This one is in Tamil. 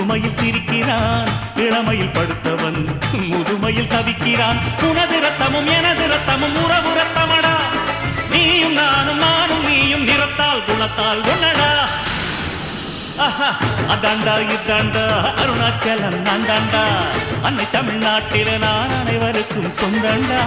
முதுமையில் சிரிக்கிறான், இளமையில் படுத்தவன் முதுமையில் தவிக்கிறான். உனது ரத்தமும் எனது ரத்தமும் உறவு ரத்தமடா, நீயும் நானும் நானும் நீயும் நிறத்தால் குணத்தால் ஒன்னடா. அதாண்டா இதாண்டா அருணாச்சலம் நான்தாண்டா, அன்னை தமிழ்நாட்டில நான் அனைவருக்கும் சொந்தண்டா.